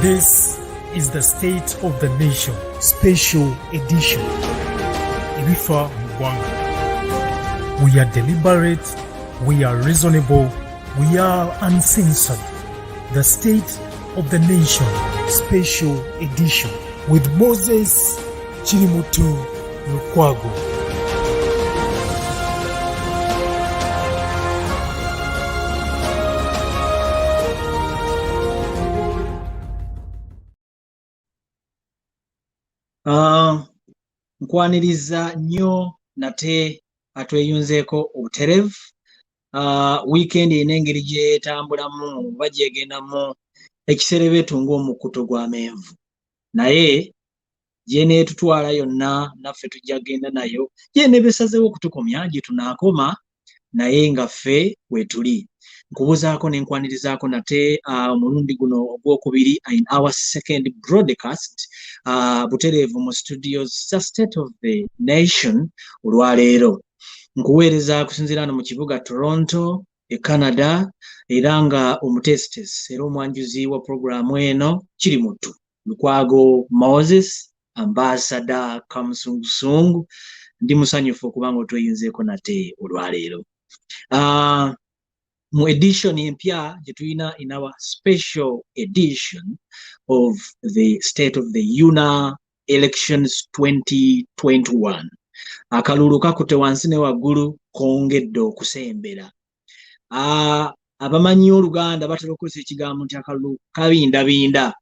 This is the State of the Nation Special Edition. Ibifa Uganda. We are deliberate, we are reasonable, we are uncensored. The State of the Nation Special Edition with Moses Chirimutu Lukwago. Nkwaniriza nnyo nate atweyunzeeko obuterevu. Weekend enengeri gyetambulamu bagyegendamu ekiserebetu ng'omukuto gw'amenvu, naye gyeneetutwala yonna naffe tujja genda nayo, gyeneebesazeewo okutukomya gye tunaakoma naye nga ffe weetuli. Nkubuzaako ne nkwanirizaako nate omulundi guno ogwokubiri in our second broadcast butereevu mu studios za State of the Nation olwaleero. Nkuweereza kusinziira hano mu kibuga Toronto e Canada, era nga omuteesiteesi era omwanjuzi wa programu eno Chirimutu Lukwago Moses Ambassador Kamusungusungu. Ndi musanyufu okubanga otweyunzeeko nate olwaleero. Mu edition empya gye tulina in our special edition of the State of the UNAA elections 2021. Akalulu kakute wansi ne waggulu kongedde okusembera. Abamanyi Oluganda batera okukozesa ekigambo nti akalulu kabindabinda.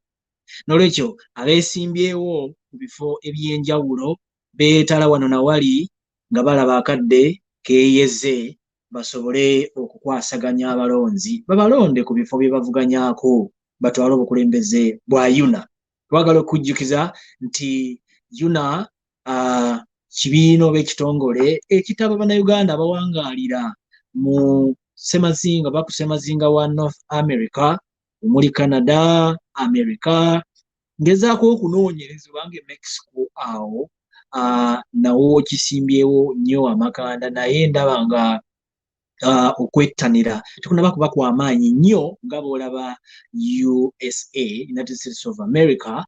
Nolwekyo abeesimbyewo ku bifo ebyenjawulo beetala wano na wali nga balaba akadde keeyeze basobole okukwasaganya abalonzi babalonde ku bifo bye bavuganyaako batwale obukulembeze bwa UNAA. Twagala okujjukiza nti UNAA kibiina oba ekitongole ekitaba bannayuganda abawangaalira mu ssemazinga oba ku ssemazinga wa North America omuli Canada, America, ngezaako okunoonyereza obanga e Mexico awo nawo kisimbyewo nnyo amakanda, naye ndaba nga okwettanira tekunaba kuba kw'amaanyi nnyo nga bw'olaba USA, United States of America,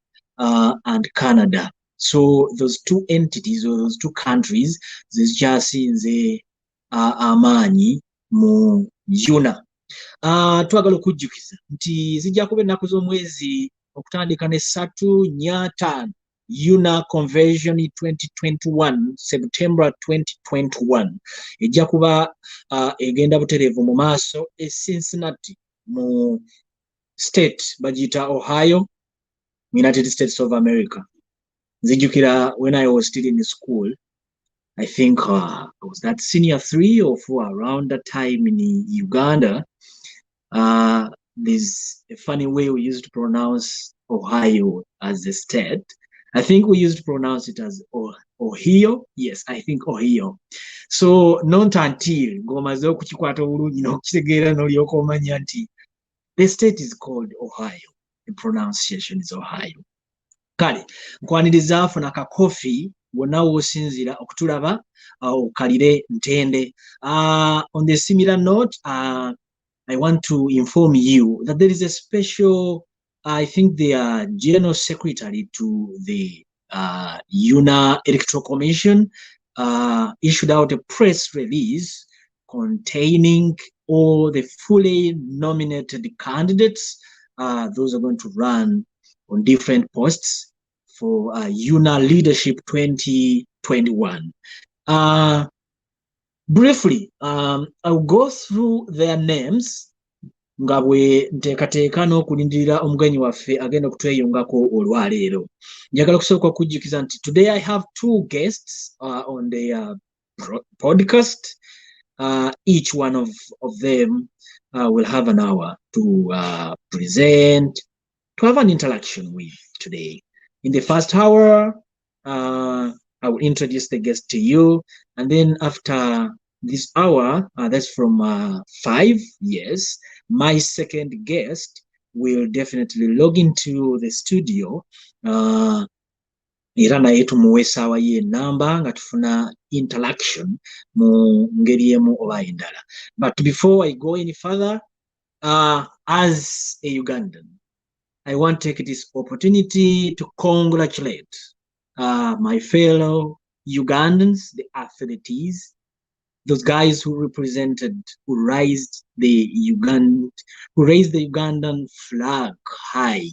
and Canada. So those two entities or those two countries zikyasinze amaanyi mu UNAA. Twagala okujjukiza nti zijja kuba ennaku z'omwezi okutandika ne 3-5 UNAA Convention 2021, September 2021. Ejja kuba egenda butereevu mu maaso e Cincinnati mu state bagiyita Ohio, United States of America. Nzijjukira when I was still in school, I think I was that senior 3 or 4 around that time in Uganda. There's a funny way we used to pronounce Ohio as a state. I think we used to pronounce it as Ohio. Yes, I think Ohio. So not until ngomaze okukikwata obulungi n'okukitegeera n'olyoka omanya nti the state is called Ohio. The pronunciation is Ohio. Kale nkwaniriza funa ka coffee wonna w'osinzira okutulaba okalire ntende. On the similar note, I want to inform you that there is a special, I think the General Secretary to the UNAA Electoral Commission issued out a press release containing all the fully nominated candidates. Those are going to run on different posts for UNAA Leadership 2021. Briefly, I'll go through their names nga bwe nteekateeka n'okulindirira omugenyi waffe agenda okutweyungako olwaleero. Njagala kusooka okujjukiza nti today I have 2 guests on the podcast. Each one of them will have an hour to present, to have an interaction with today. In the first hour, I will introduce the guest to you, and then after this hour, that's from 5 years, my second guest will definitely log into the studio. Era naye tumuwe essaawa ye ennamba nga tufuna interaction mu ngeri emu oba endala. But before I go any further, as a Ugandan, I want to take this opportunity to congratulate my fellow Ugandans, the athletes, those guys who raised the Ugandan flag high.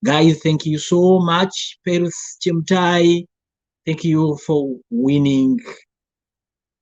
Guys, thank you so much. Perus Chemtai, thank you for winning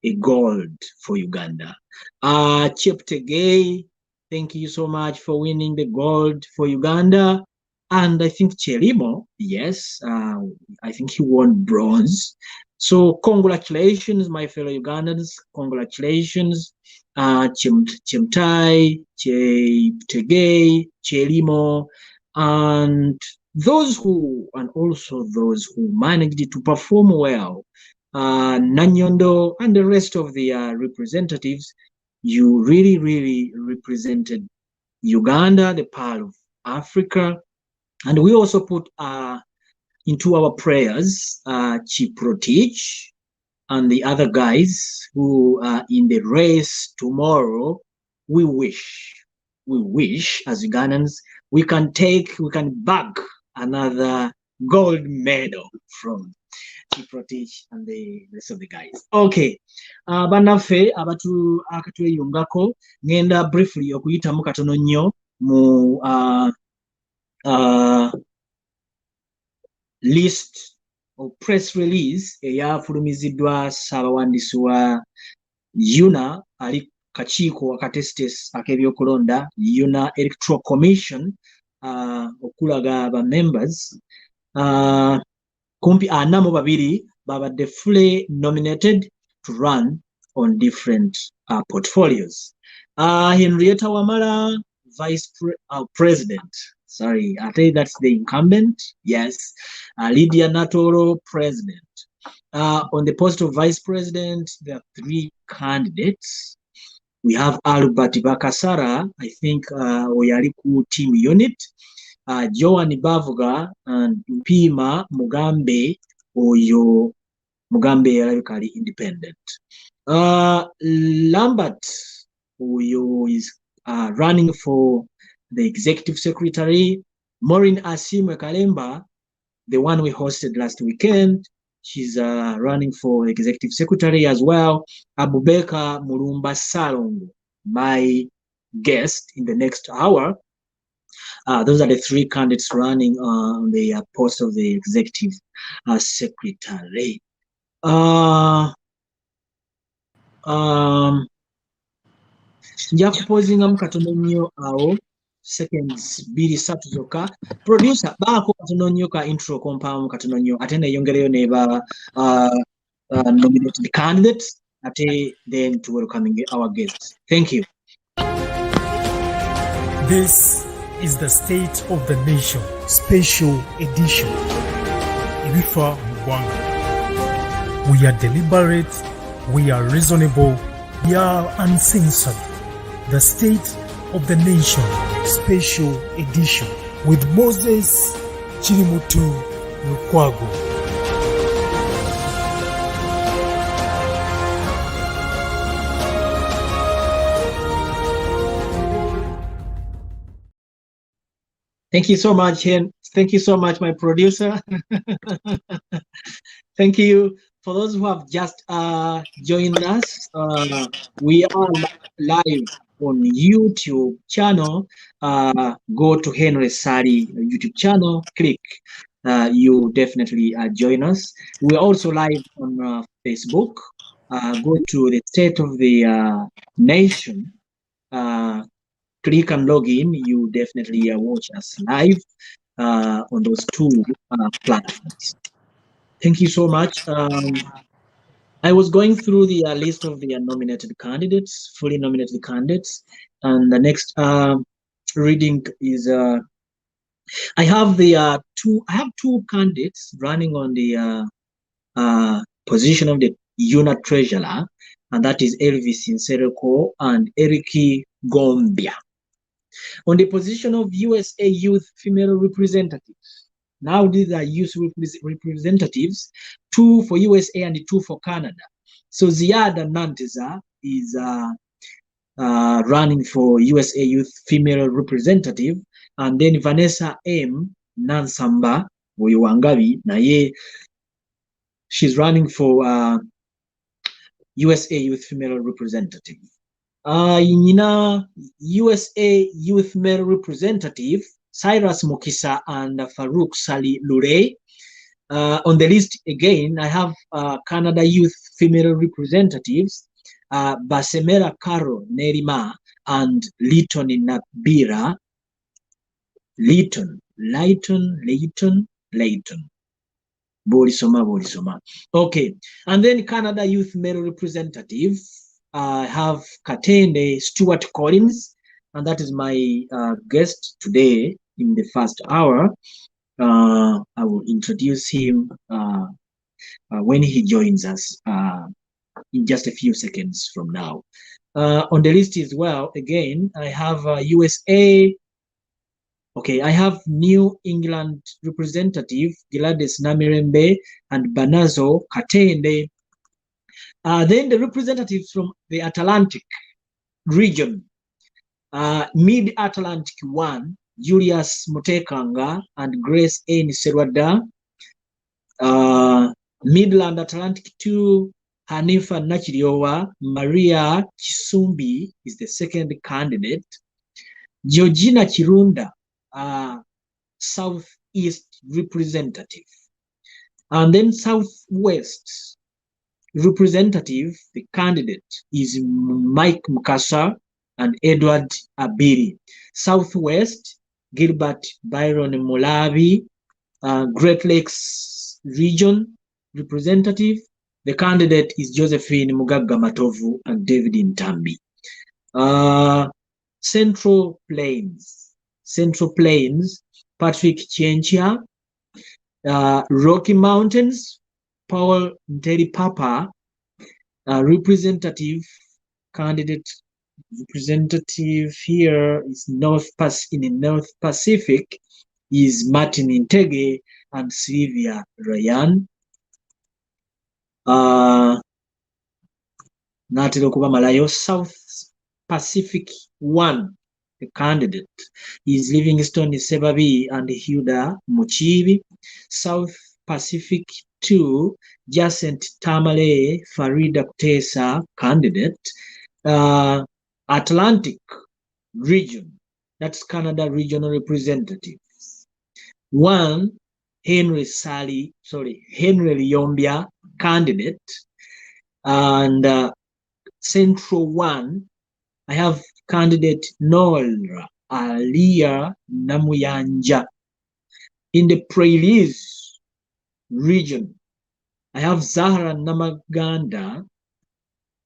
a gold for Uganda. Cheptegei, thank you so much for winning the gold for Uganda. And I think Chelimo, yes, I think he won bronze. So congratulations, my fellow Ugandans. Congratulations. Chemtai, Cheptegei, Chelimo, and also those who managed to perform well. Nanyondo and the rest of the representatives, you really represented Uganda, the part of Africa. And we also put into our prayers Chiprotich and the other guys who are in the race tomorrow. We wish as Ugandans, we can bag another gold medal from Chiprotich and the rest of the guys. Okay. Bannaffe akatweyungako ngenda briefly okuyitamu katono nnyo mu list of press release eyafulumiziddwa ssaabawandiisi wa UNAA ali kakiiko akatestes ak'ebyokulonda UNAA Electoral Commission okulaga ba members kumpi 42 babadde fully nominated to run on different portfolios. Henrietta Wamala, President. Sorry, I think that's the incumbent. Yes. Lydia Natoro, President. On the post of Vice President, there are 3 candidates. We have Albert Bakasara, I think Oyariku team unit. Joan Bavuga and Mpima Mugambe, Oyo Mugambe radically independent. Lambert, Oyo is running for the executive secretary. Maureen Asimwe Kalemba, the one we hosted last weekend, she's running for executive secretary as well. Abubeka Mulumba Salongo, my guest in the next hour. Those are the 3 candidates running on the post of the executive secretary. Nja kupozingamu katono nnyo awo seconds 2-3 zokka. Producer baako katono nnyo ka intro kompamu katono nnyo ate neeyongereyo neba nominated candidates ate then to welcoming our guests. Thank you. This is the State of the Nation Special Edition. Ibifa Mugwanga. We are deliberate, we are reasonable, we are uncensored. The State of the Nation Special Edition with Moses Chirimutu Lukwago. Thank you so much, Hen. Thank you so much, my producer. Thank you. For those who have just joined us, we are live on YouTube channel. Go to Henry Sari YouTube channel, click. You definitely join us. We're also live on Facebook. Go to the State of the Nation. Click and log in. You definitely watch us live on those 2 platforms. Thank you so much. I was going through the list of the nominated candidates, fully nominated candidates, and the next reading is I have the 2 candidates running on the position of the UNAA treasurer, and that is Elvis Nsereko and Eriki Gombia. On the position of USA Youth Female Representatives, now these are youth representatives, 2 for USA and 2 for Canada. So Ziada Nanteza is running for USA Youth Female Representative, and then Vanessa M. Nansamba Wangabi naye she's running for USA Youth Female Representative. Nyina USA Youth Male Representative Cyrus Mukisa and Farouk Sali Lure. On the list again, I have Canada Youth Female Representatives, Basemera Caro Nerima and Leighton Nabira. Leighton. Borisoma. Okay, and then Canada Youth Male Representative, I have Katende Stuart Collins, and that is my guest today in the first hour. I will introduce him when he joins us in just a few seconds from now. On the list as well, again, I have USA. Okay, I have New England Representative Gladys Namirembe and Banazo Katende. Then the representatives from the Atlantic region, Mid-Atlantic 1, Julius Mutekanga and Grace N. Serwada. Midland Atlantic 2, Hanifa Nachiriowa, Maria Kisumbi is the second candidate. Georgina Chirunda, Southeast representative. And then Southwest representative, the candidate is Mike Mukasa and Edward Abiri. Southwest, Gilbert Byron Mulavi, Great Lakes region representative. The candidate is Josephine Mugaga Matovu and David Ntambi. Central Plains, Patrick Chenchia. Rocky Mountains, Paul Nteri Papa. Representative here is in the North Pacific is Martin Intege and Sylvia Ryan. Natiro kuba malayo. South Pacific 1, the candidate is Livingstone Sebabi and Hilda Muchibi. South Pacific 2, Jacent Tamale Farida Kutesa, candidate. Atlantic region, that's Canada regional representatives. 1, Henry Lyombia, candidate. And Central 1, I have candidate Nora Alia Namuyanja. In the Prairies region, I have Zahra Namaganda,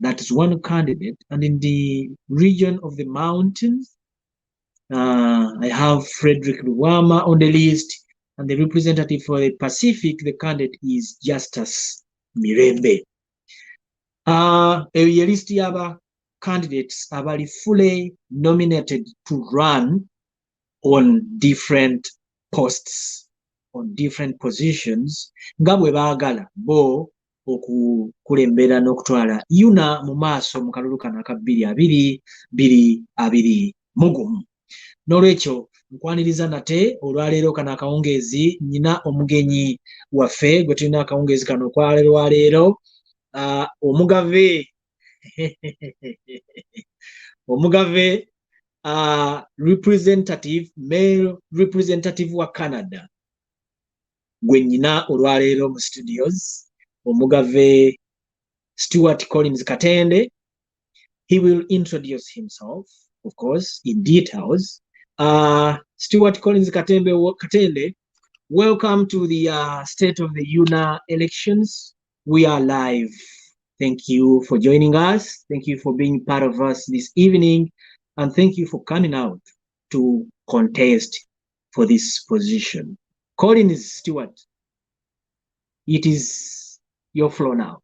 that is one candidate. And in the region of the mountains, I have Frederick Luwama on the list. And the representative for the Pacific, the candidate is Justus Mirembe. A list of candidates are fully nominated to run on different posts, on different positions. Ngabwe bagala bo okukulembera n'okutwala UNAA mu maaso mu kalulu kano aka 2020 mugumu. N'olwekyo nkwaniriza nate olwaleero kano akawungeezi nyina omugenyi waffe gwe tulina akawungeezi kano okwaleero omugave male representative wa Canada gwe nyina olwaleero mu studios, omugave Stuart Collins Katende. He will introduce himself, of course, in details. Stuart Collins Katende, welcome to the State of the UNAA elections. We are live. Thank you for joining us. Thank you for being part of us this evening. And thank you for coming out to contest for this position. Collins Stuart, it is your floor now.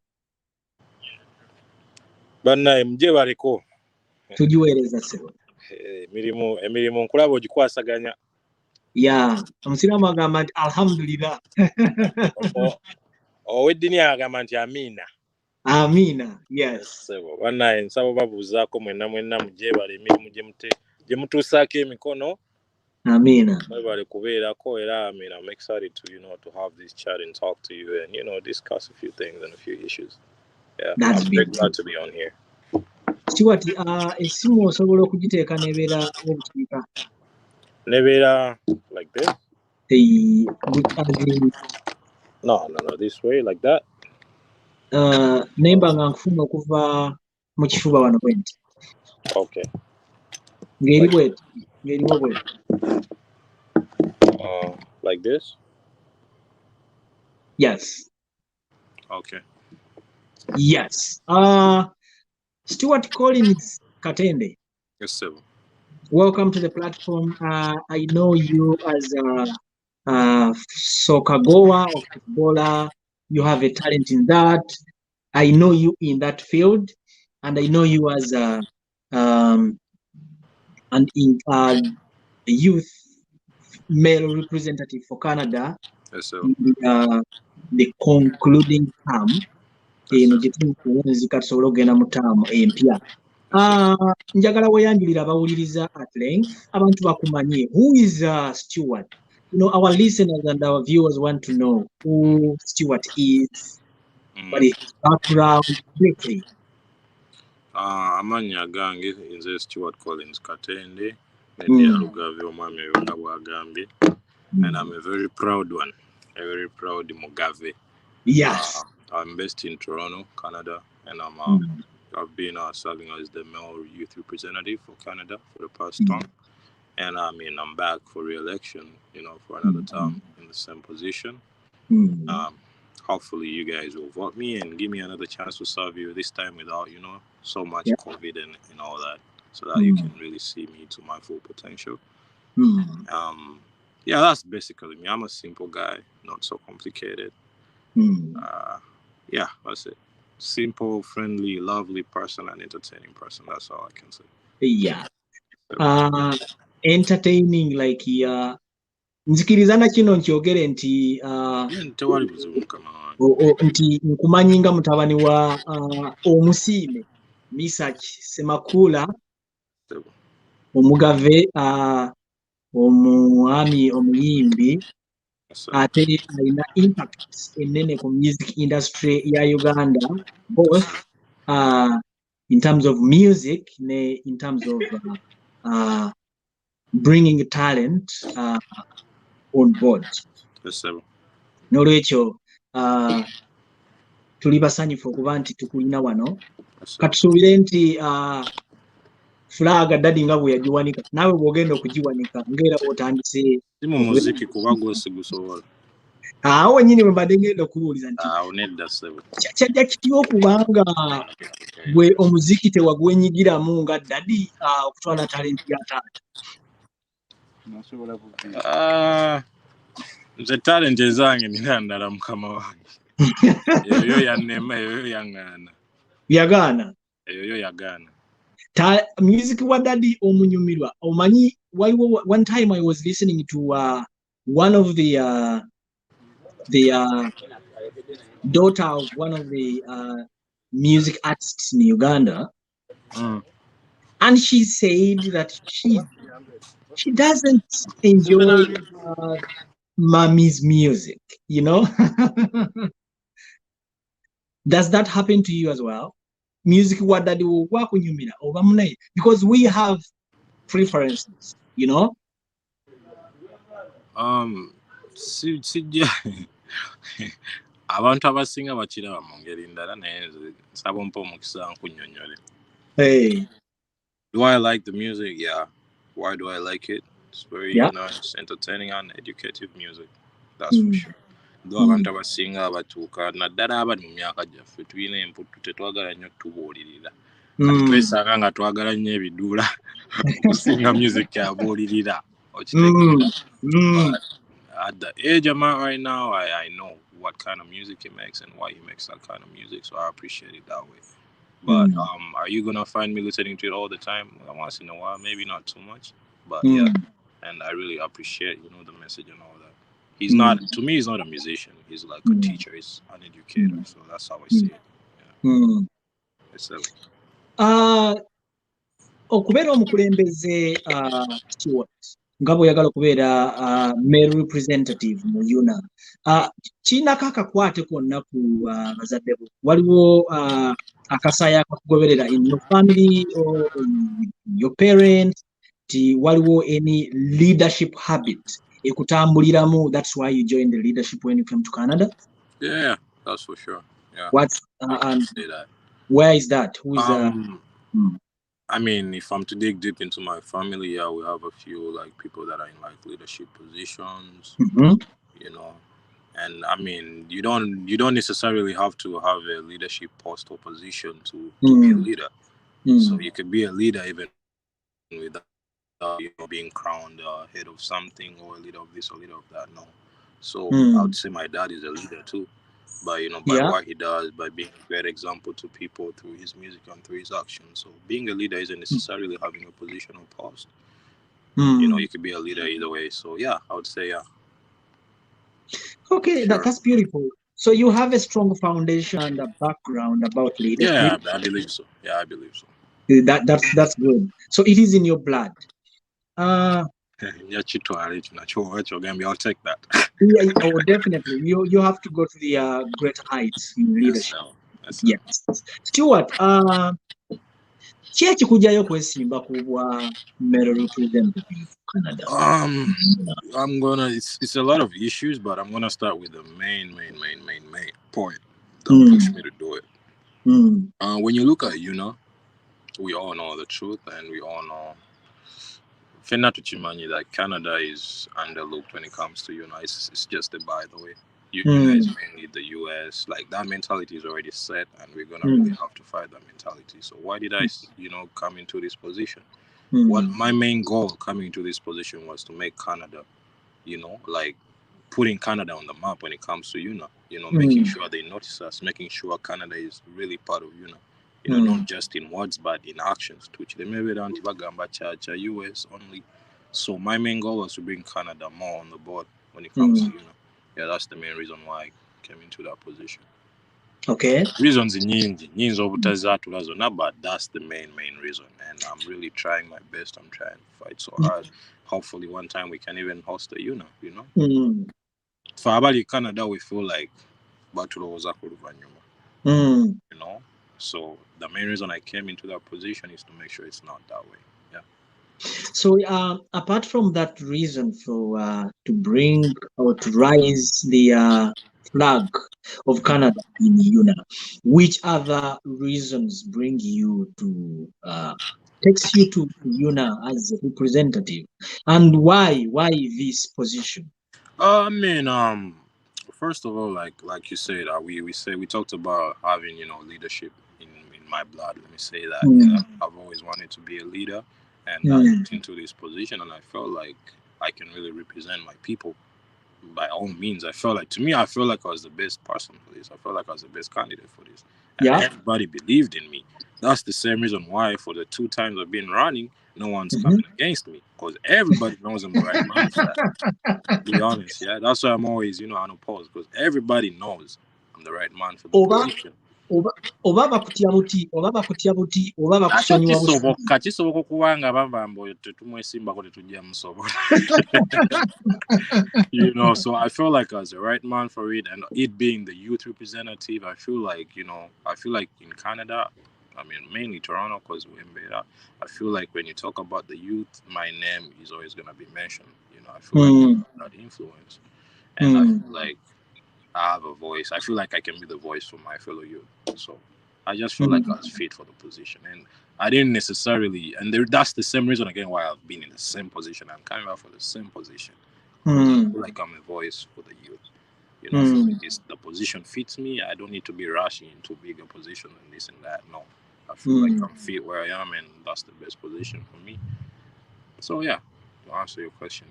Banna mje bareko. Tujueleza sebo. Emirimu nkulaba ogikwasaganya. Yeah, omusiramu agamba nti alhamdulillah. Ow'eddiini agamba nti amina. Amina, yes. Sebo banna ensabo babuuzaako mwenna muje bale emirimu gye mutuusaako emikono Amina. Everybody kubeerako era I'm excited to to have this chat and talk to you and discuss a few things and a few issues. Yeah, That's I'm very big. glad to be on here. Stuart, esimu osobola okugiteeka nebeera obukiika. Nebeera like this? No, this way, like that. Nemba nga nkufuna okuva mu kifuba wano bwenti. Okay. Ng'eri bweti. Ng'eriwo bweti. Like this? Yes. Okay. Yes. Stuart Collins Katende. Yes, sir. Welcome to the platform. I know you as a soccer goer or footballer. You have a talent in that. I know you in that field, and I know you as a youth male representative for Canada. Yes, sir. In the concluding term. Katusobola okugenda mu ttaamu empya. Njagala weeyanjulira abawuliriza at length abantu bakumanye. Who is Stuart? Our listeners and our viewers want to know who Stuart is, what is his background briefly. Amannya gange nze Stuart Collins Katende Media Lugave omwami nga bw'agambye, and I'm a very proud one, a very proud Mugave. Yes. I'm based in Toronto, Canada, and I've been serving as the male youth representative for Canada for the past term. And I'm back for re-election, for another term in the same position. Hopefully you guys will vote me and give me another chance to serve you this time without, so much COVID and all that, so that you can really see me to my full potential. Yeah, that's basically me. I'm a simple guy, not so complicated. Yeah, that's it. Simple, friendly, lovely person and entertaining person. That's all I can say. Yeah. Entertaining like nzikirizana kino nkyogere nti tewali buzibu mukama nti nkumanyi nga mutabani wa omusiime Misaki Semakula omugave omwami omuyimbi ate alina impact enene ku music industry ya Uganda, both in terms of music ne in terms of bringing talent on board. N'olwekyo tuli basanyufu okuba nti tukulina wano. Katusuubire nti fulaga dadi nga bwe yagiwanika naawe bw'ogenda okugiwanika ng'era bw'otandise mu muziki kuba gwose gusobola. Awo nyini bwe mbadde ngenda okubuuliza nti nedda ssebo kyajja kityo okubanga gwe omuziki tewagwenyigiramu nga dadi okutwala talenti ya taata. Nze talent ezange nina ndala mukama wange. Eyo yannema, eyo yaŋŋaana. Yagaana? Eyo yagaana. Music wa dadi omunyumirwa. Omanyi waliwo one time I was listening to one of the daughter of one of the music artists in Uganda, and she said that she doesn't enjoy mommy's music, Does that happen to you as well? Music wa daddy wa kunyumira oba munaye, because we have preferences, Sijja abantu abasinga bakiraba mu ngeri ndala naye nsaba ompa omukisa nkunnyonnyole. Do I like the music? Yeah. Why do I like it? It's very nice, entertaining and educative music. That's for sure. Though abantu abasinga abatuuka naddala abali mu myaka gyaffe tulina emputu tetwagala nnyo tubuulirira. Twesanga nga twagala nnyo ebiduula okusinga music yabuulirira. At the age I'm at right now, I know what kind of music he makes and why he makes that kind of music, so I appreciate it that way. But are you gonna find me listening to it all the time? Once in a while, maybe not too much, but yeah. And I really appreciate, the message and all that. He's not, to me, he's not a musician. He's like a teacher. He's an educator. So that's how I see it. Yeah. Okubeera omukulembeze Stuart, nga bw'oyagala okubeera male representative mu UNAA. Kirinako akakwate konna ku bazadde bo? Waliwo akasaayi akakugoberera in your family or your parents? Waliwo any leadership habit ekutambuliramu, that's why you joined the leadership when you came to Canada? Yeah, that's for sure. Yeah. What's say that. Where is that? Who is I mean, if I'm to dig deep into my family, yeah, we have a few like people that are in like leadership positions, you know. And I mean, you don't necessarily have to have a leadership post or position to be a leader. So you could be a leader even without being crowned head of something or a leader of this or leader of that. No. So I would say my dad is a leader too, by by what he does, by being a great example to people through his music and through his actions. So being a leader isn't necessarily having a position or post. You could be a leader either way. So yeah, I would say yeah. Okay, sure. That's beautiful. So you have a strong foundation and a background about leadership. Yeah, I believe so. Yeah, I believe so. That's good. So it is in your blood. I'll take that. Yeah, oh, definitely. You have to go to the greater heights in leadership. Yes. Stuart, ki ekikuggyayo okwesimba ku bwa male representative Canada? It's a lot of issues, but I'm gonna start with the main point that pushed me to do it. When you look at UNAA, we all know the truth, and we all know Fena Tuchimani that Canada is underlooked when it comes to UNAA. It's just a by the way. UNAA is mainly the US. Like that mentality is already set, and we're gonna really have to fight that mentality. So why did I, come into this position? What my main goal coming into this position was to make Canada, like putting Canada on the map when it comes to UNAA. Making sure they notice us, making sure Canada is really part of UNAA. Not just in words but in actions. Which they maybe don't US only. So my main goal was to bring Canada more on the board when it comes to UNAA. Yeah, that's the main reason why I came into that position. Okay. Reasons but that's the main reason. And I'm really trying my best. I'm trying to fight so hard. Hopefully one time we can even host the UNAA, For Abali Canada, we feel like So the main reason I came into that position is to make sure it's not that way. Yeah. So apart from that reason for to bring or to raise the flag of Canada in UNAA, which other reasons bring you to takes you to UNAA as a representative, and why this position? I mean, first of all, like you said, we talked about having leadership in my blood. Let me say that. Yeah, I've always wanted to be a leader, and I got into this position, and I felt like I can really represent my people. By all means, I felt like I was the best person for this. I felt like I was the best candidate for this, and everybody believed in me. That's the same reason why for the 2 times I've been running, no one's coming against me, because everybody knows I'm the right man for that. To be honest, yeah, that's why I'm always unopposed, because everybody knows I'm the right man for the position. Oba bakutya buti oba bakusonyiwa kisoboka okubanga bavamba tetumwesimbako tetujja musobola. So I feel like I was the right man for it, and it being the youth representative, I feel like in Canada, I mean mainly Toronto, because we're in Beta, I feel like when you talk about the youth, my name is always going to be mentioned. I feel like that influence, and I feel like I have a voice. I feel like I can be the voice for my fellow youth. So I just felt like I was fit for the position, and I didn't necessarily. And that's the same reason again why I've been in the same position. I'm coming out for the same position. I feel like I'm a voice for the youth. I feel like the position fits me. I don't need to be rushing into bigger position and this and that. No, I feel like I'm fit where I am, and that's the best position for me. So yeah, to answer your question,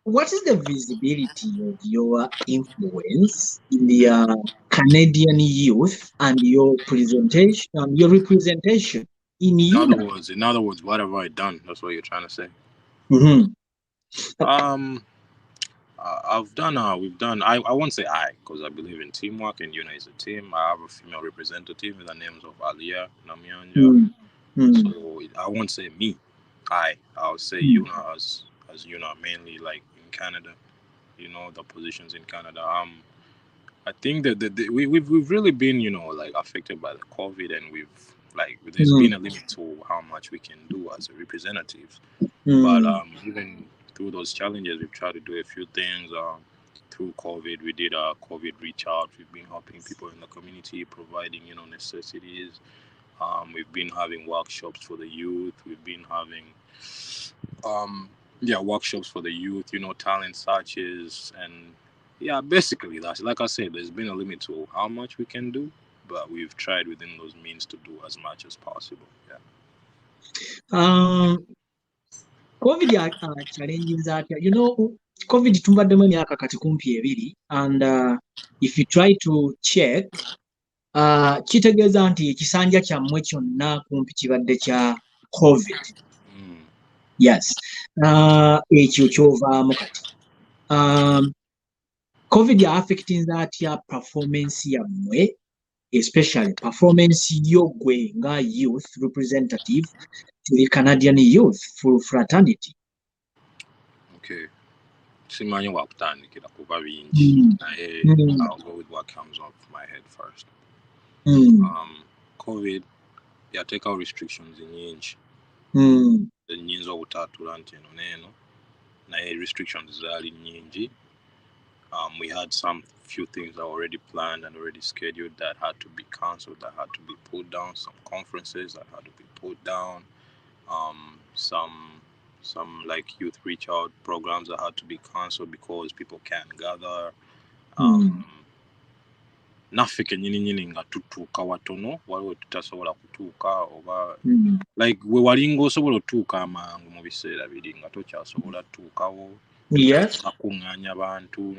what is the visibility of your influence in the Canadian youth and your representation in UNAA? In other words, what have I done? That's what you're trying to say. We've done. I won't say because I believe in teamwork, and UNAA is a team. I have a female representative in the names of Alia Namyanja. So I won't say me. I'll say UNAA as UNAA mainly, like in Canada, the positions in Canada. I think that we've really been, like affected by the COVID, and there's been a limit to how much we can do as a representative. But even through those challenges, we've tried to do a few things. Through COVID, we did a COVID reach out. We've been helping people in the community, providing necessities. We've been having workshops for the youth. We've been having workshops for the youth, talent searches, and basically that's, like I said, there's been a limit to how much we can do, but we've tried within those means to do as much as possible. COVID challenges that COVID tumbademu emyaka kati kumpi 2 and if you try to check kitegeeza nti ekisanja kyammwe kyonna kumpi kibadde kya COVID. Yes. Ekyo kyovaamu kati. COVID ya affecting atya performance yammwe, especially performance yo gwe nga youth representative to the Canadian youth full fraternity. Okay. Simanyi wakutandikira kuba bingi. I'll go with what comes off my head first. COVID take out restrictions nyingi. Nyinza okutatula nti eno neeno naye restrictions zaali nyingi. We had some few things that were already planned and already scheduled that had to be cancelled, that had to be put down, some conferences that had to be put down, some like youth reach out programs that had to be cancelled because people can't gather. Naffe nyini nga tutuuka watono waliwo tutasobola kutuuka oba like we walinga osobola otuuka amangu mu biseera biri nga tokyasobola tuukawo akuŋŋaanya abantu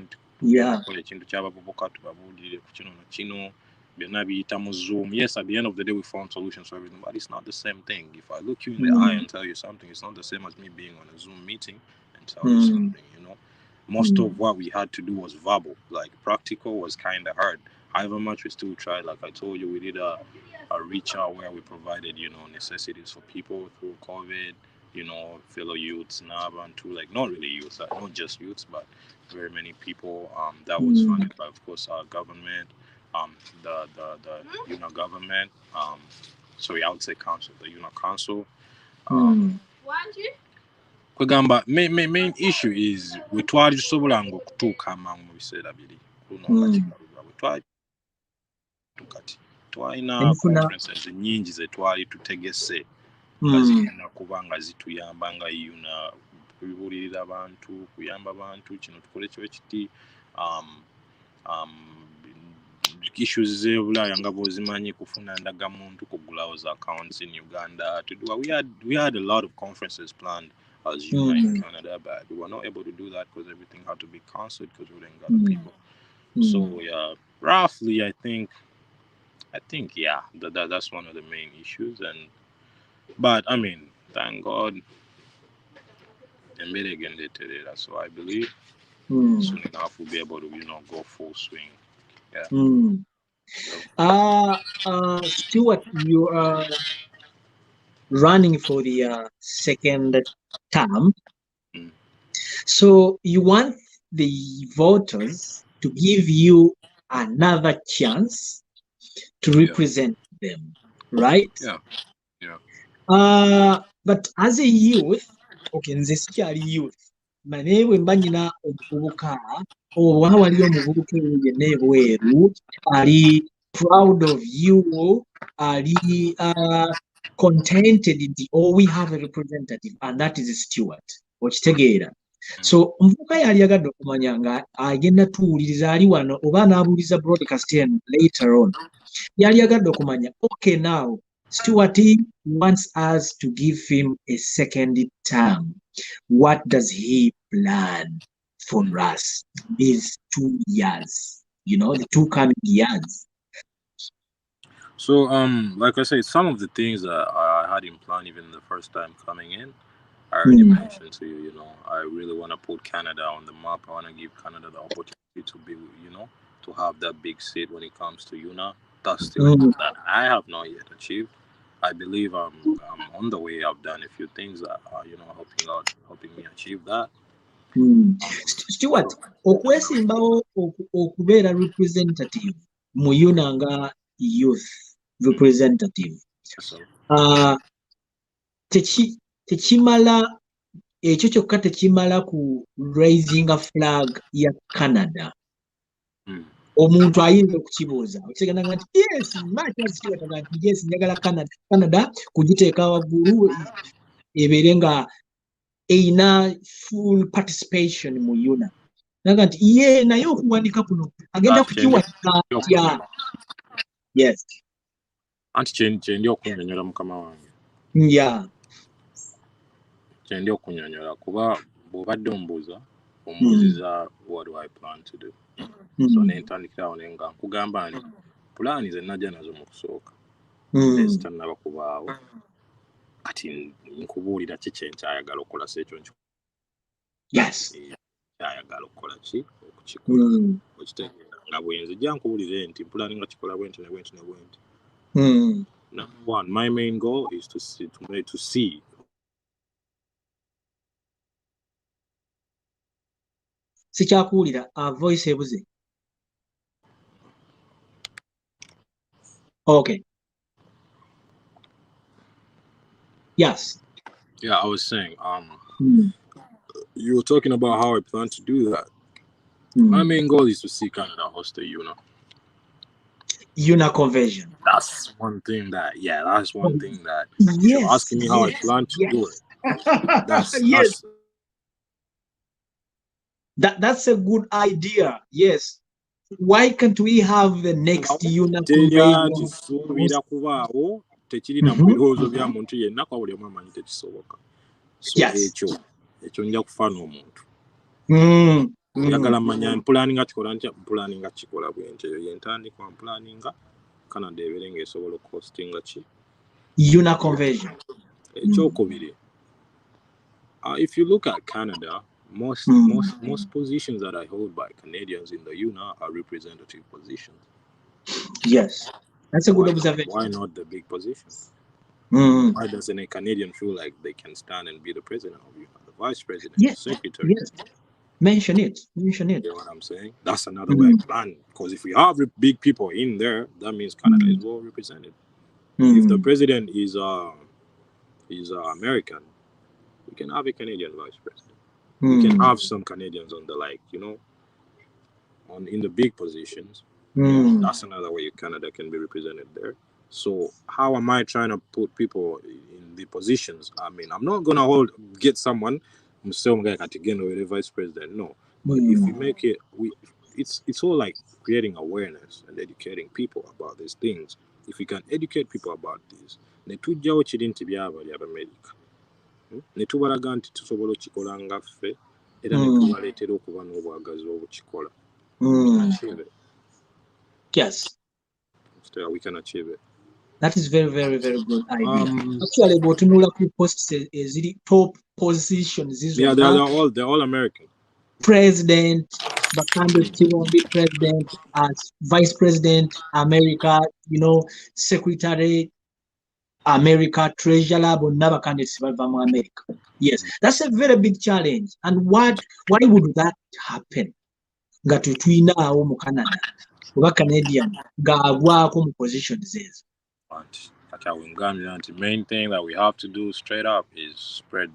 kola ekintu ky'abavubuka tubabuulire ku kino na kino byonna biyita mu Zoom. Yes, at the end of the day we found solutions for everything, but it's not the same thing. If I look you in the eye and tell you something, it's not the same as me being on a Zoom meeting and tell you something, Most of what we had to do was verbal, like practical was kind of hard. However much we still tried, like I told you, we did a reach out where we provided, necessities for people through COVID, fellow youths, and to like not really youths, not just youths, but very many people. That was funded by, of course, our government, the UNAA government. Sorry, I would say council, the UNAA council. Kwegamba main issue is we twali tusobola ngo kutuuka amangu mu biseera biri kuno nga tukati twalina conferences nyingi ze twali tutegese nga zigenda kuba nga zituyamba nga UNAA kubuulirira abantu, kuyamba abantu kino tukole kibe kiti issues z'ebulaaya nga bw'ozimanyi, kufuna ndagamuntu, kugulawo za accounts in Uganda. We had a lot of conferences planned as UNAA in Canada, but we were not able to do that because everything had to be cancelled because we didn't got the people. So yeah, roughly I think that's one of the main issues. But I mean, thank God, so I believe soon enough we'll be able to go full swing. Stuart, you are running for the second term. So you want the voters to give you another chance to represent them, right? But as a youth, okay, nze sikyali youth, naye bwe mba nyina omuvubuka oba waliyo omuvubuka yenna ebweru ali proud of you, ali contented nti we have a representative and that is Stuart, okitegeera. So omuvubuka yali agadde okumanya nga agenda tuwuliriza ali wano oba anaabuuliza broadcasting later on, yali agadde okumanya okay, now Stuart wants us to give him a second term. What does he plan for us these 2 years? The 2 coming years. So, like I said, some of the things that I had in plan even the first time coming in, I already mentioned to you, I really want to put Canada on the map. I want to give Canada the opportunity to be, to have that big seat when it comes to UNAA. That's still that I have not yet achieved. I believe I'm on the way. I've done a few things that are, helping me achieve that. Stuart, okwesimbawo okubeera representative mu UNAA youth representative tekimala ekyo kyokka tekimala ku raising a flag ya Canada. Omuntu ayinza okukibuuza okitegana nti yes yes njagala Canada kugiteeka waggulu ebeere nga eyina full participation mu UNA naga nti ye naye okuwanika kuno agenda kukiwanika atya? Yes, anti kyendi okunyonyola mukama wange, kyendi okunyonyola kuba bw'obadde ombuuziza what do I plan to do, so nentandikirawo nenga nkugamba nti pulaani ze najja nazo mu kusooka ezitannaba kubaawo, kati nkubuulira ki kyenkyayagala okukola sekyo kyayagala okukola ki okukikola okitegeera nga bwenzijja nkubuulire nti pulaani nga kikola bwenti ne bwenti ne bwenti. Number one, my main goal is to see sikyakuwulira voice ebuze. Okay. Yes. Yeah, I was saying, you were talking about how I plan to do that. My main goal is to see Canada host a UNA convention. That's one thing that, if you're asking me how I plan to do it, that's a good idea. Yes. Why can't we have the next UNA convention? Tekirina mu birowoozo bya muntu yenna kwa buli omu amanyi tekisoboka. So ekyo nja kufa n'omuntu. Njagala manya mpulaninga kikola ntya, mpulaninga kikola bwenti eyo yentandikwa mpulaninga Canada ebeere ng'esobola okuhostinga ki UNA convention. Ekyokubiri, if you look at Canada, most positions that are held by Canadians in the UNA are representative positions. Yes. That's a good observation. Why not the big positions? Why doesn't a Canadian feel like they can stand and be the president of UNA, the vice president, the secretary? Yes. Mention it. You know what I'm saying? That's another way I plan. Because if we have big people in there, that means Canada is well represented. If the president is American, we can have a Canadian vice president. We can have some Canadians on the in the big positions. That's another way Canada can be represented there. So how am I trying to put people in the positions? I mean, I'm not gonna get someone with the vice president. No, but if we make it, it's all like creating awareness and educating people about these things. If we can educate people about this, netujjawo kiri nti byabali America. Netubalaga nti tusobola okikola nga ffe era netubaleetera okuba n'obwagazi obukikola. Yes. So we can achieve it. That is very, very, very good idea. Actually, but to know posts is the top positions. They're all American. President, the candidate will be president, as vice president, America, secretary, America, treasurer, but never candidates from America. Yes, that's a very big challenge. And why would that happen? Got to twin now mu Canada. Oba Canadian gaagwako mu positions ezo. The main thing that we have to do straight up is spread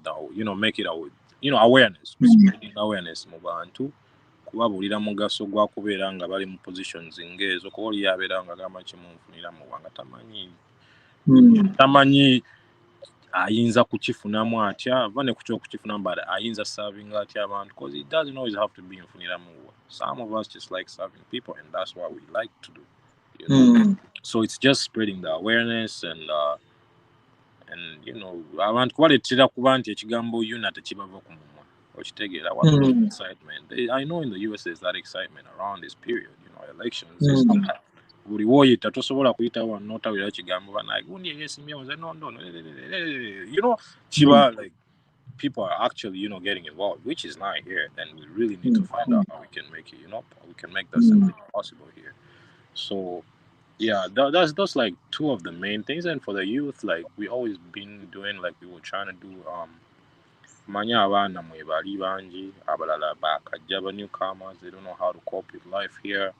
make it awareness. Spreading awareness mu bantu. Kubabuulira mugaso gwa kubeera nga bali mu positions ng'ezo kuba oli yabeera nga agamba kimunfunira mu bwanga tamanyi ayinza kukifunamu atya vane kucho kukifunamu but ayinza serving atya abantu because it doesn't always have to be infuniramu. Some of us just like serving people and that's what we like to do. So it's just spreading the awareness and abantu kubaletera kuba nti ekigambo UNA tekibava ku mumwa okitegeera what excitement. I know in the US there's that excitement around this period, elections is that buli woyita tosobola kuyita wano otawulira kigambo banaye gundi yesimyewo no kiba like people are actually getting involved, which is not here. Then we really need to find out how we can make it we can make that something possible here. So Yeah, that's like two of the main things. And for the youth, like we always been doing, like we were trying to do manya abana mwe bali banji abalala bakajja newcomers, they don't know how to cope with life here,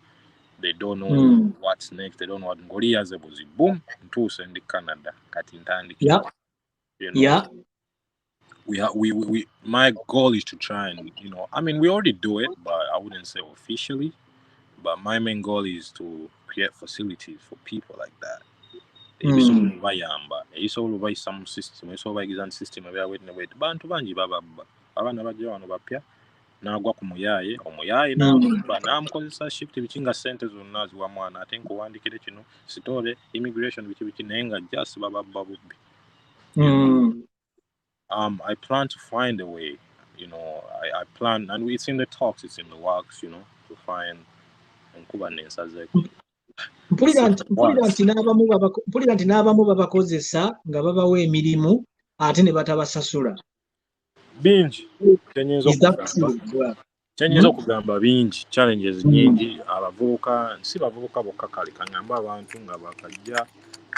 they don't know what's next, they don't know what ngoliyaze buzi boom ntuuse ndi Canada kati ntandikira. You know, we my goal is to try and, you know, I mean we already do it, but I wouldn't say officially, but my main goal is to create facilities for people like that. Ebisobola bayamba, ebisobola bayisa mu system, ebisobola bayigiza mu system ebyawetne wet bantu bangi bababba, abaana bajja wano bapya n'agwa ku muyaye, omuyaye n'amubba n'amukozesa shift biki nga ssente zonna ziwa mwana ate nkuwandikire kino sitole immigration biki naye nga just bababba bubbi. I plan to find a way, you know, I plan, and it's in the talks, it's in the works, you know, to find nkuba nensazeko. Mpulira nti n'abamu babakozesa nga babawa emirimu ate ne batabasasula. Bingi kyenyinza okugamba bingi challenges nyingi abavubuka, si bavubuka bokka kale kangamba abantu nga bakajja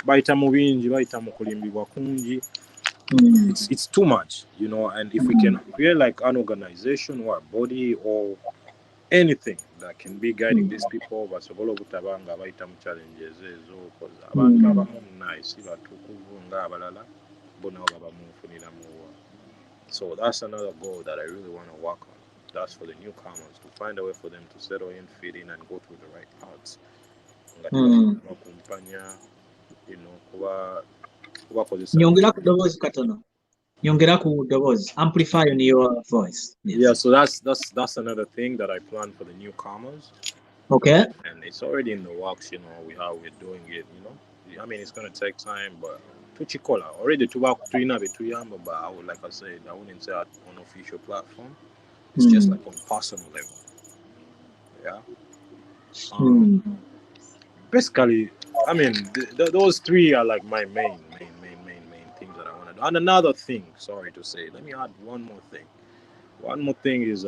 bayita mu bingi, bayita mu kulimbibwa kungi. It's too much, you know, and if we can create like an organization or a body or anything that can be guiding these people basobola okutaba nga bayita mu challenges ezo, koza abantu abamu nice batukuvu nga abalala bona babamufuniramu. So that's another goal that I really want to work on. That's for the newcomers, to find a way for them to settle in, fit in, and go through the right paths. You know, Nyongera ku dobozi, amplify on your voice. Yes. Yeah, so that's another thing that I plan for the newcomers. Okay. And it's already in the works, you know, we're doing it, you know. I mean, it's going to take time, but tuchikola already tuina betuyamba, but I would, like I said, I wouldn't say on official platform. It's just like on personal level. Yeah. Basically, I mean, those three are like my main things that I want to do. And another thing, sorry to say, let me add one more thing. One more thing is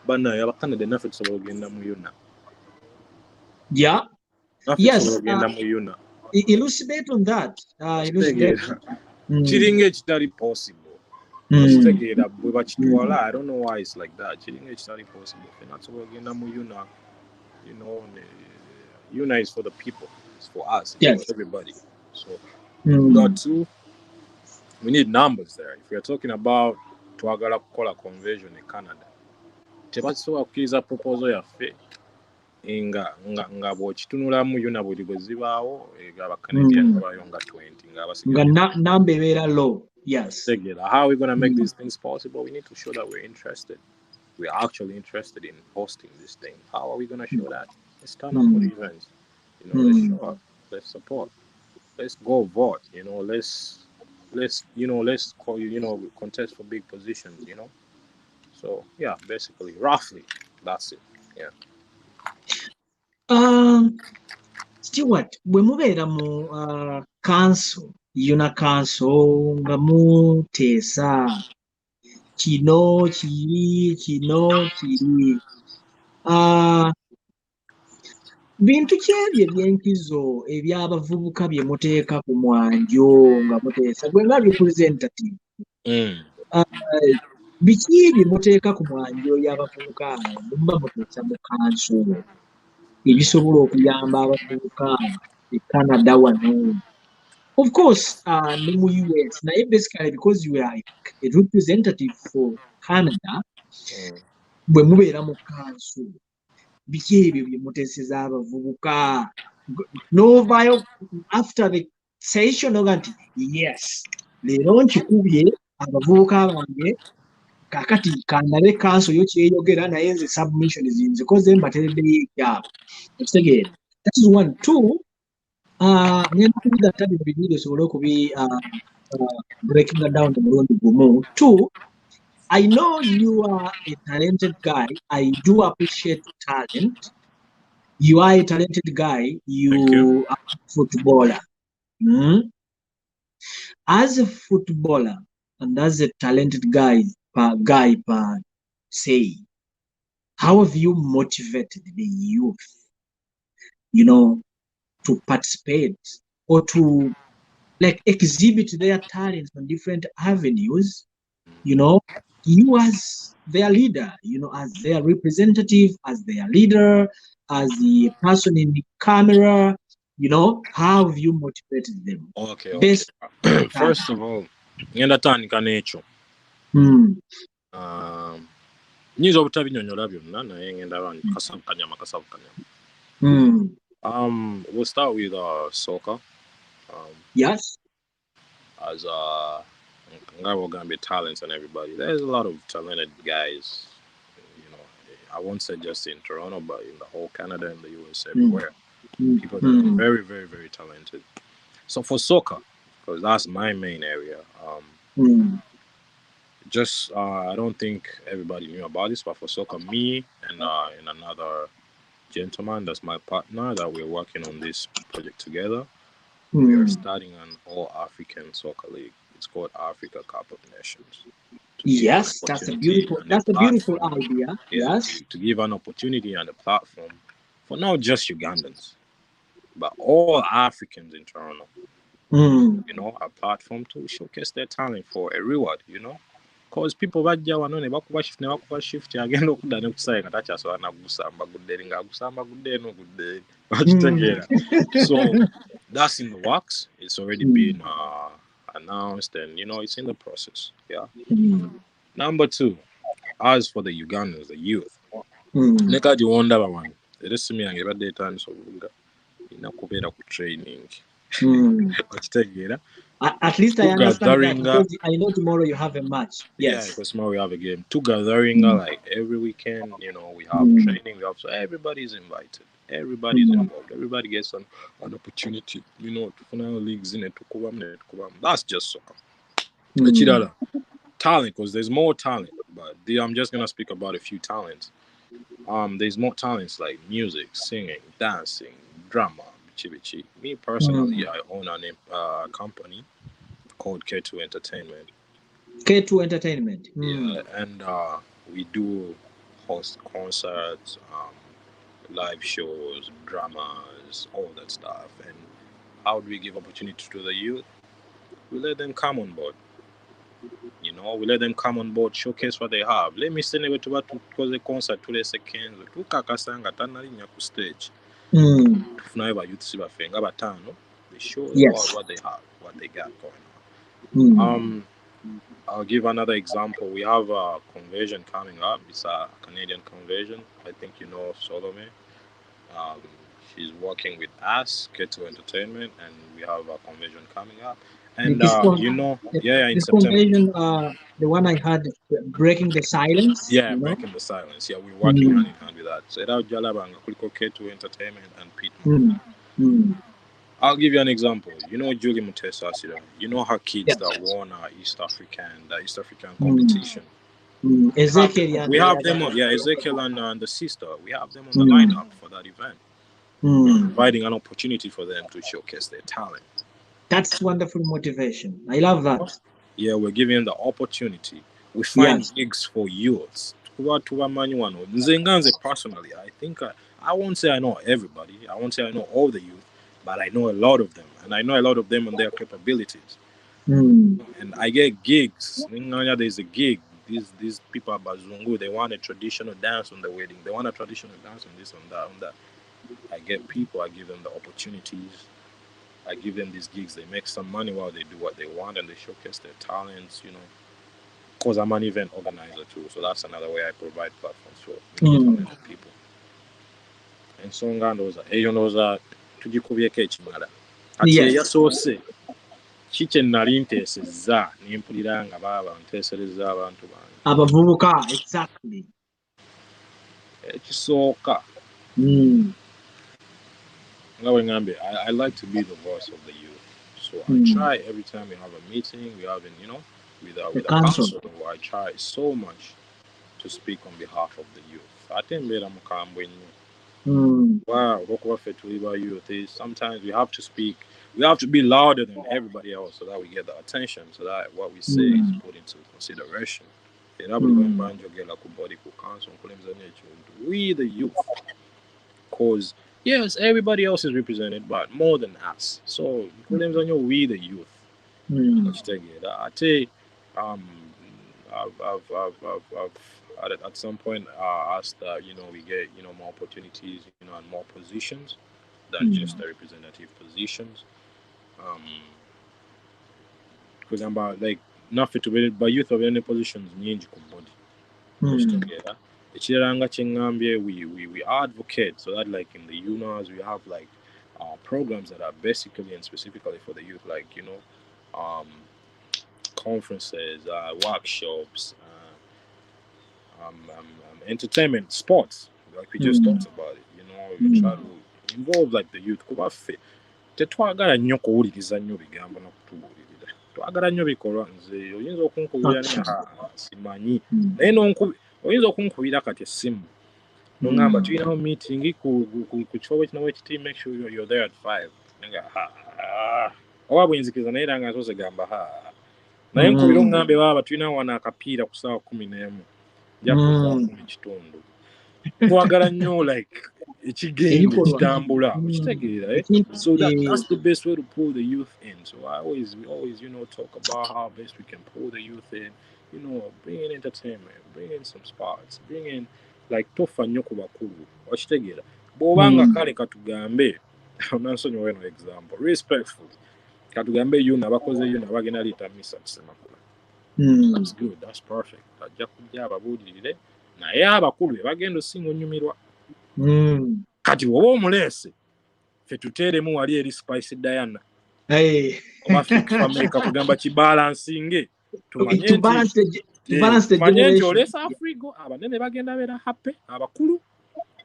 bana yabakana the nafit so genda mu UNAA. Yeah. Yes. Elucidate on that. Elucidate. Chiringe chitari possible. I don't know why it's like that. Chiringe chitari possible. Not so genda mu UNAA. You know, UNAA is for the people. It's for us. It's for everybody. So got to. We need numbers there. If we are talking about twagala kukola conversion in Canada, tebasobola kukkiriza proposal yaffe nga bw'okitunulamu UNAA buli bwe zibaawo Canadian babayo nga 20 nga namba ebeera low. Yes. How are we going to make these things possible? We need to show that we're interested. We're actually interested in hosting this thing. How are we going to show that? Let's turn up for events. You know, let's show up. Let's support. Let's go vote. You know, let's call, you know, contest for big positions, you know. So yeah, basically, roughly, that's it. Yeah. Stuart, bwe mubeera mu council, UNAA council nga muteesa kino kiri bintu ki ebyo ebyenkizo eby'abavubuka bye muteeka ku mwanjo nga muteesa gwe nga representative? Biki bye muteeka ku mwanjo y'abavubuka muba muteesa mu council ebisobola okuyamba abavubuka e Canada wano? Of course, ne mu US, naye basically because you are a representative for Canada, bwe mubeera mu council, biki ebyo bye muteeseza abavubuka? Novaayo after the session oga nti yes, leero nkikubye abavubuka bange, kakati kandabe council yo kyeyogera naye nze submission zinzikoze mbatereddeyo ekyabo. Ekitegeera. That is one. Two, ngenda kubiga tabi bibiri esobole okubi breaking that down mulundi gumu. Two, I know you are a talented guy. I do appreciate talent. You are a talented guy. You are a footballer. As a footballer and as a talented guy per se, how have you motivated the youth? You know, to participate or to like exhibit their talents on different avenues, you as their leader, as their representative, as their leader, as the person in the camera, how have you motivated them? Okay. First of all, ngenda tandika n'ekyo. Nyinza obutabinyonyola byonna naye ngenda kasabukanya. We'll start with soccer. Yes. As talents and everybody. There's a lot of talented guys. I won't say just in Toronto, but in the whole Canada and the US, everywhere. People that are very, very, very talented. So for soccer, because that's my main area, I don't think everybody knew about this, but for soccer, me and another gentleman, that's my partner, that we're working on this project together. We are starting an all-African soccer league. It's called Africa Cup of Nations. Yes, that's a beautiful idea. Yes. To give an opportunity and a platform for not just Ugandans, but all Africans in Toronto. A platform to showcase their talent for a reward, because people bajja wano ne bakuba shift agenda okudda ne kusaye nga takyasobola nagusamba gudde nga agusamba gudde eno gudde bakitegeera. So that's in the works. It's already been announced, and it's in the process. Number 2, as for the Ugandans, the youth, nekati wonda bawange era essimu yange ebadde etandisa obuvuga inakubeera ku training. Bakitegeera. At least I understand that, because I know tomorrow you have a match. Yes. Yeah, because tomorrow we have a game. To gathering like every weekend, we have training. So everybody's invited. Everybody's involved. Everybody gets an opportunity, to final leagues in it. That's just soccer. Talent, because there's more talent. But I'm just gonna speak about a few talents. There's more talents like music, singing, dancing, drama. Me personally, I own a company called K2 Entertainment. K2 Entertainment. Yeah, and we do host concerts, live shows, dramas, all that stuff. And how do we give opportunity to the youth? We let them come on board. We let them come on board, showcase what they have. Let me say never to the concert to the seconds, to kakasanga tanalinya ku stage. Tufuna ba youth sibafenga batano. They show the world what they have, what they got going on. I'll give another example. We have a conversion coming up. It's a Canadian conversion. I think you know Solomon. She's working with us, K2 Entertainment, and we have a conversion coming up. And in September. Conversion, the one I had, Breaking the Silence. Breaking the Silence. Yeah, we're working hand in hand with that. So it's Jalabanga, K2 Entertainment, and Pete. I'll give you an example. Julie Mutesa Asida. Her kids that won the East African competition. Ezekiel. We have them on. Yeah, Ezekiel and the sister. We have them on the lineup for that event. Providing an opportunity for them to showcase their talent. That's wonderful motivation. I love that. Yeah, we're giving them the opportunity. We find gigs for youths. Personally, I think I won't say I know everybody. I won't say I know all the youth. But I know a lot of them, and I know a lot of them and their capabilities. And I get gigs. There's a gig. These people are Bazungu. They want a traditional dance on the wedding. They want a traditional dance on this, on that. I get people. I give them the opportunities. I give them these gigs. They make some money while they do what they want, and they showcase their talents. Because I'm an event organizer too, so that's another way I provide platforms for talented people. And so ngandoza tugikubyeko ekimala ati yasoose kiki nali nteesezza nempulira nga baba nteesereza abantu bange abavubuka. Exactly. Ekisooka nga bwe ngambe, I like to be the voice of the youth, so I try every time we have a meeting, we have with a council, I try so much to speak on behalf of the youth. Ate mbeera mukambwe nnyo. Sometimes we have to speak. We have to be louder than everybody else so that we get the attention, so that what we say is put into consideration. We the youth, because Yes, everybody else is represented, but more than us. So, we the youth. I tell you, I've at some point asked that we get more opportunities and more positions than just the representative positions. Because I'm about like not fit to be by youth of any positions nyingi ku body. We advocate so that like in the UNAs we have like programs that are basically and specifically for the youth, like conferences, workshops, entertainment, sports, like we just talked about it. We try to involve like the youth. Tetwagala nnyo kuwuliriza nnyo bigambo n'okutubuulirira. Twagala nnyo bikolwa. Nze oyinza okunkubira simanyi naye oyinza okunkubira kati essimu n'oŋŋamba tulinawo meeting ku kifo ekinawo ekiti, make sure you're there at 5. Oba bwenzikiriza naye era nga nsoose gamba naye nkubira oŋŋambe baaba tulinawo wano akapiira ku ssaawa 11 nja kuza mu kitundu. Twagala nnyo like ekigendo kitambula okitegeera. So that's the best way to pull the youth in. So we always talk about how best we can pull the youth in, bring in entertainment, bring in some sports, bring in like tofa nnyo ku bakulu okitegeera. Bw'obanga kale katugambe nansonyiwa eno example respectful katugambe yuna abakoze yuna bagenda liita misa kisemakula. That's good, that's perfect. Ajja kujja ababuulirire naye abakulu bagenda osinga onyumirwa. Kati woba omuleese ffe tuteeremu wali eri Spice Diana oba America kugamba kibalansinge tumanye nti oleesa Afrigo abanene bagenda beera happy abakulu,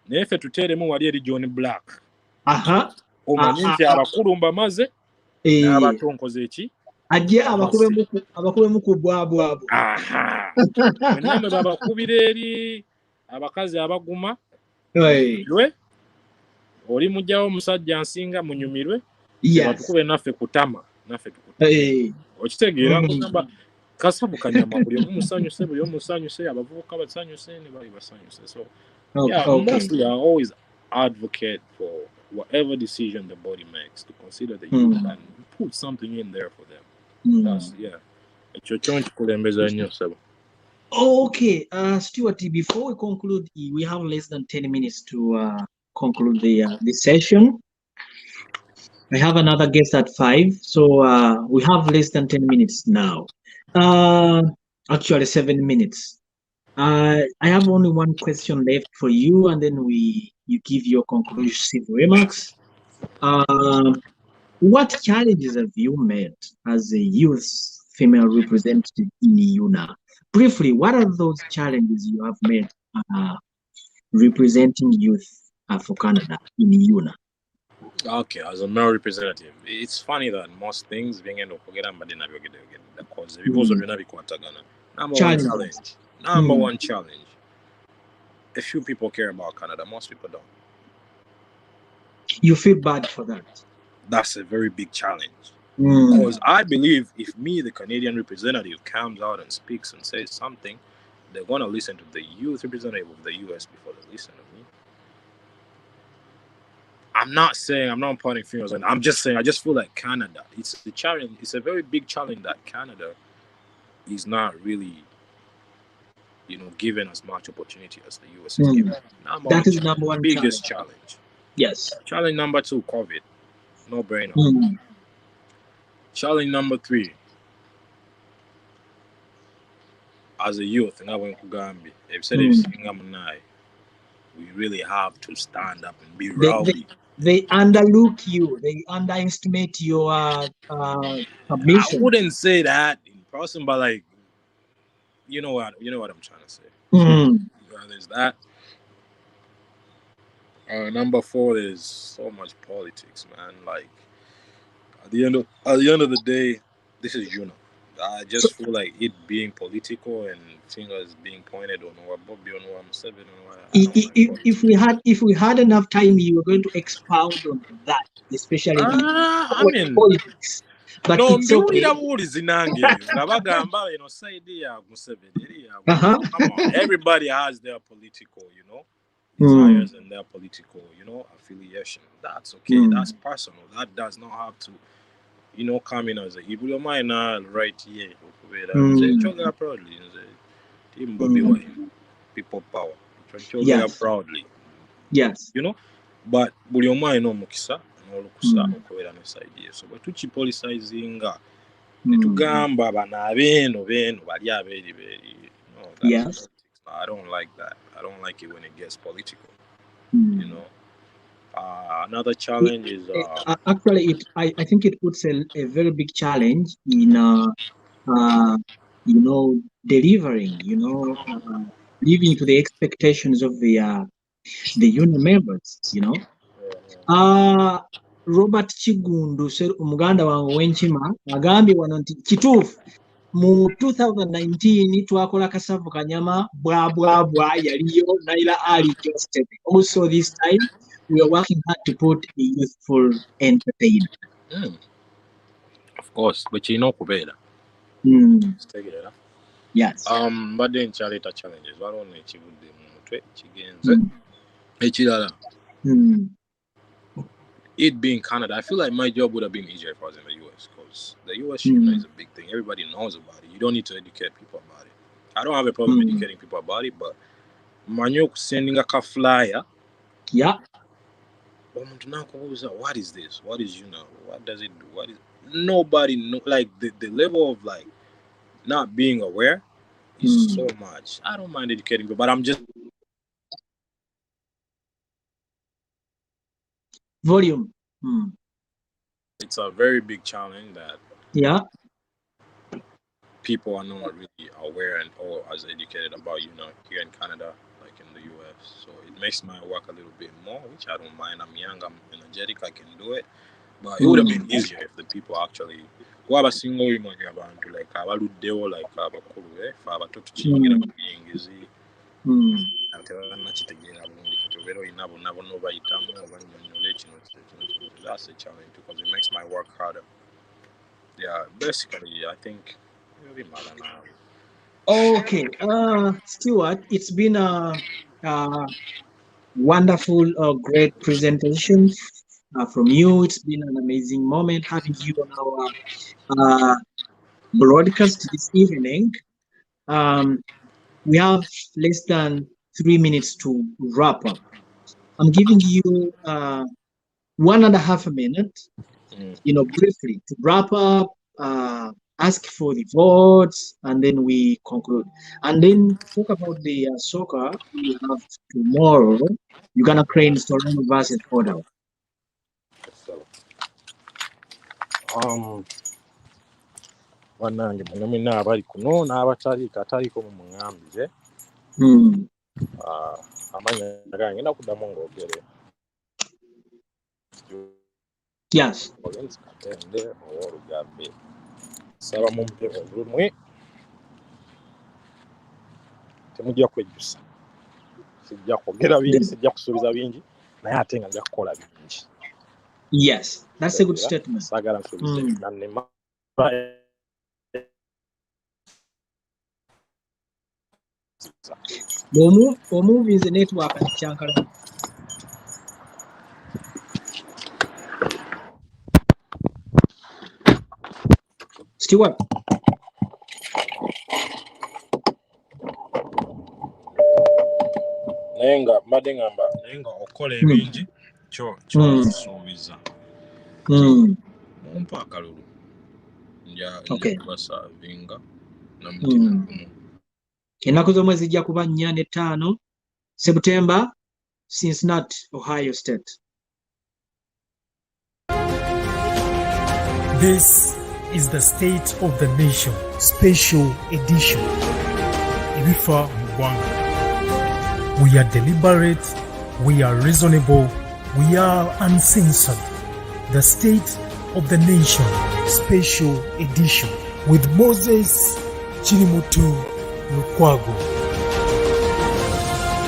naye ffe tuteeremu wali eri John Black omanye nti abakulu mbamaze n'abato nkoze eki ajje abakubemu ku bwabwabwe. Mwenna babakubira eri abakazi abaguma oli mujjawo omusajja nsinga munyumirwe batukube naffe kutama naffe tukutama okitegeera kugamba kasabu kanyama buli omusanyuse abavubuka basanyuse ne bali basanyuse. So mostly I always advocate for whatever decision the body makes to consider the youth and put something in there for them. That's ekyo kyo nkikulembeza nnyo sebo. Okay, Stuart, before we conclude, we have less than 10 minutes to conclude this session. I have another guest at 5, so we have less than 10 minutes now. Actually 7 minutes. I have only one question left for you, and then you give your conclusive remarks. What challenges have you met as a youth female representative in UNAA? Briefly, what are those challenges you have met representing youth for Canada in UNAA? Okay, as a male representative, it's funny that most things being able to get because because of number one challenge. A few people care about Canada, most people don't. You feel bad for that? That's a very big challenge. Because I believe if me, the Canadian representative, comes out and speaks and says something, they're going to listen to the youth representative of the US before they listen to me. I'm not pointing fingers, and I'm just saying I just feel like Canada, it's a challenge. It's a very big challenge that Canada is not really, given as much opportunity as the US is given. That is number one biggest challenge. Yes. Challenge number 2, COVID. No brainer. Challenge number 3. As a youth, we really have to stand up and be rowdy. They underlook you. They underestimate your submission. I wouldn't say that in person, but like, you know what I'm trying to say. There's that. Number 4 is so much politics, man. Like at the end of the day, this is UNAA. I just feel like it being political and fingers being pointed on what Bobby on what Museveni on what. If we had enough time, you were going to expound on that, especially politics. But no, it's okay. Everybody has their political, desires and their political, affiliation. That's okay. That's personal. That does not have to, come in as a Hebrew minor right here. Choga proudly. Team Bobby Wine. People power. Choga proudly. Yes. But buli omu alina omukisa n'olukusa okubeera ne side ye. So bwe tukipolicizinga ne tugamba bano abeeno bali abeeri. No, that's politics. I don't like that. I don't like it when it gets political. Another challenge is actually I think it puts a very big challenge in delivering, living to the expectations of the union members, Robert Chigundu omuganda wange w'enkima agambye wano nti kituufu mu 2019 twakola kasavu kanyama bwa yaliyo Naila Ali Joseph. Also this time we are working hard to put a youthful entertainer. Of course, but you know kubeera. Yes. But then chaleta challenges balona ekivudde mu mutwe kigenze ekirala. It being Canada, I feel like my job would have been easier if I was in the US, because the US is a big thing. Everybody knows about it. You don't need to educate people about it. I don't have a problem educating people about it, but manyo sending a flyer. Yeah. What is this? What is What does it do? What is nobody know? Like the level of like not being aware is so much. I don't mind educating people, but I'm just volume. It's a very big challenge that people are not really aware or as educated about, here in Canada, like in the US. So it makes my work a little bit more, which I don't mind. I'm young, I'm energetic, I can do it. But it would have been easier if the people actually waba single women abantu like abaluddewo like abakulu abatoto kiyigira bakiyingizi nakitegeera bulungi kati obeera olina bonna bonna obayitamu obanyonyole kino. That's a challenge because it makes my work harder. Yeah, basically I think it'll be matter now. Okay, Stuart, it's been a wonderful, great presentation from you. It's been an amazing moment having you on our broadcast this evening. We have less than 3 minutes to wrap up. I'm giving you 1.5 minutes, briefly to wrap up, ask for the votes, and then we conclude. And then talk about the soccer we have tomorrow. Uganda Cranes Toronto versus Ottawa. Wanange munamina abali kuno n'abataliko mu muŋŋambire amanya gange nakuddamu ng'ogere yes Katende ow'Olugabbe saba mumpe olumwe temujja kwejjusa sijja kwogera bingi sijja kusuubiza bingi naye ate nga nja kukola bingi. Yes, that's a good statement. Sagala nsuubize nannema Omuvi nze network kyankala. Stuart. Naye nga okola ebingi kyo nsuubiza. Mumpa akalulu nja kubasavinga namutima gumu. Ennaku z'omwezi zijja kuba 4 ne 5 September, Cincinnati, Ohio State. This is the State of the Nation Special Edition. Ibifa Uganda. We are deliberate, we are reasonable, we are uncensored. The State of the Nation Special Edition with Moses Chirimutu Lukwago.